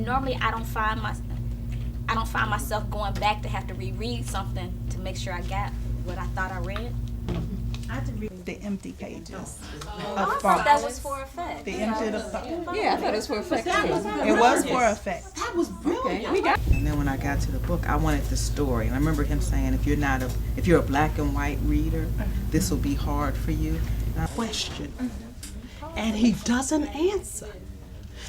Normally I don't find myself going back to have to reread something to make sure I got what I thought I read. I had to read the empty pages. I thought that was for effect. The empty Yeah, I thought it was for effect. It was for effect. That was brilliant. Okay. And then when I got to the book, I wanted the story. And I remember him saying, if you're a black and white reader, this will be hard for you. Question. And he doesn't answer.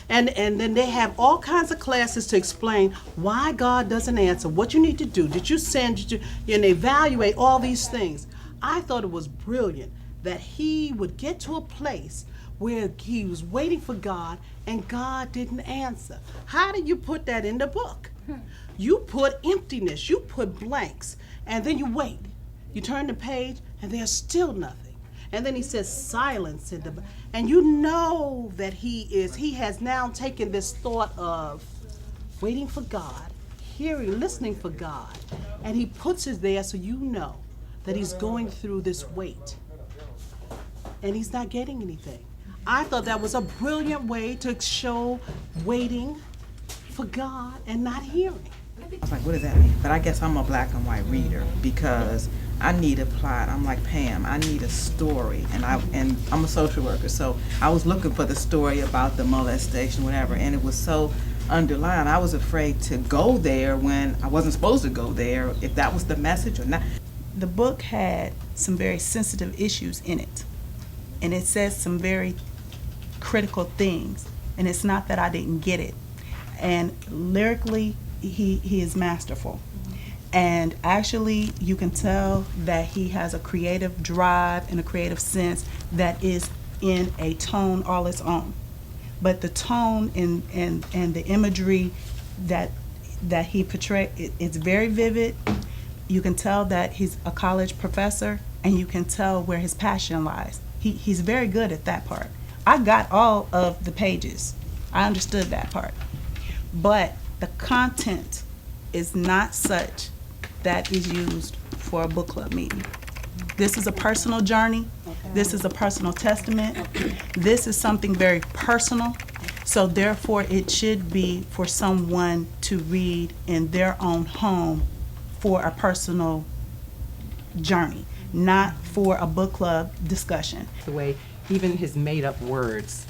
And then they have all kinds of classes to explain why God doesn't answer, what you need to do, did you sin, and they evaluate all these things. I thought it was brilliant that he would get to a place where he was waiting for God and God didn't answer. How do you put that in the book? You put emptiness, you put blanks, and then you wait. You turn the page and there's still nothing. And then he says silence in the, and you know that he has now taken this thought of waiting for God, listening for God, and he puts it there so you know that he's going through this wait and he's not getting anything. I thought that was a brilliant way to show waiting for God and not hearing. I was like, what does that mean? But I guess I'm a black and white reader because I need a plot. I'm like Pam, I need a story, and I'm a social worker, so I was looking for the story about the molestation, whatever, and it was so underlined. I was afraid to go there when I wasn't supposed to go there, if that was the message or not. The book had some very sensitive issues in it, and it says some very critical things, and it's not that I didn't get it. And lyrically, he is masterful. And actually, you can tell that he has a creative drive and a creative sense that is in a tone all its own. But the tone and the imagery that he portrays, it's very vivid. You can tell that he's a college professor, and you can tell where his passion lies. He's very good at that part. I got all of the pages. I understood that part. But the content is not such that is used for a book club meeting. This is a personal journey. This is a personal testament. This is something very personal. So therefore, it should be for someone to read in their own home for a personal journey, not for a book club discussion. The way even his made-up words,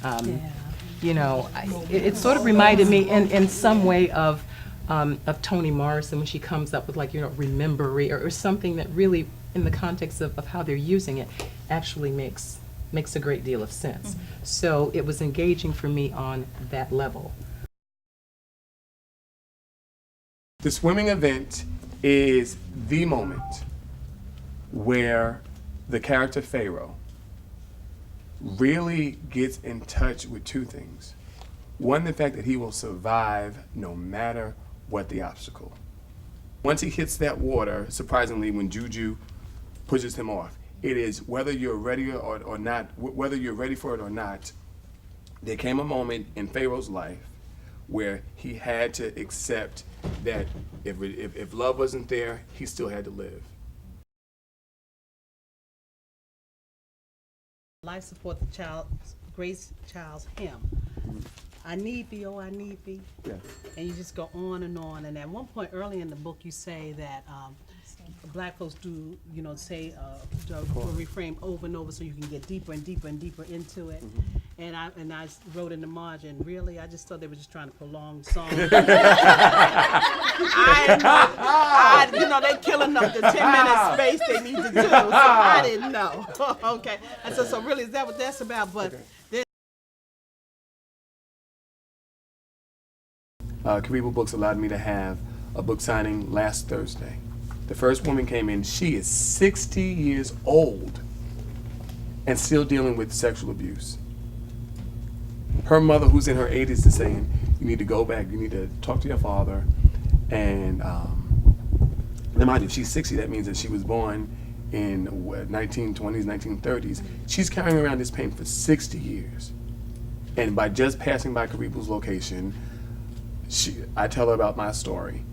you know, it sort of reminded me in some way of Toni Morrison when she comes up with, like, you know, remembery or something that really, in the context of how they're using it, actually makes a great deal of sense. Mm-hmm. So it was engaging for me on that level. The swimming event is the moment where the character Pharaoh really gets in touch with two things. One, the fact that he will survive no matter what the obstacle. Once he hits that water, surprisingly, when Juju pushes him off, it is whether you're ready or not, whether you're ready for it or not, there came a moment in Pharaoh's life where he had to accept that if love wasn't there, he still had to live. Life Support the Child, Gracechild's hymn. I need thee, oh, I need thee. Yeah. And you just go on. And at one point early in the book, you say that black folks do, say the refrain over and over so you can get deeper and deeper and deeper into it. And I wrote in the margin, really, I just thought they were just trying to prolong the song. They're killing them the 10-minute space they need to do, so I didn't know. Okay, and so really, is that what that's about? But Karibu Books allowed me to have a book signing last Thursday. The first woman came in, she is 60 years old and still dealing with sexual abuse. Her mother, who's in her 80s, is saying, you need to go back, you need to talk to your father. And now mind you, if she's 60, that means that she was born in 1920s, 1930s. She's carrying around this pain for 60 years. And by just passing by Karibu's location, I tell her about my story.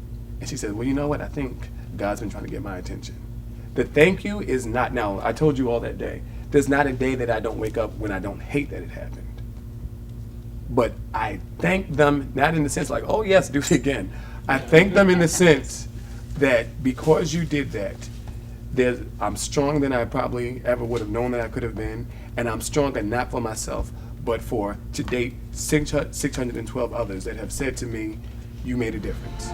And she says, well, you know what? I think God's been trying to get my attention. The thank you is not, now, I told you all that day, there's not a day that I don't wake up when I don't hate that it happened. But I thank them, not in the sense like, oh yes, do it again. I thank them in the sense that because you did that, I'm stronger than I probably ever would have known that I could have been, and I'm stronger not for myself, but for, to date, 612 others that have said to me, you made a difference.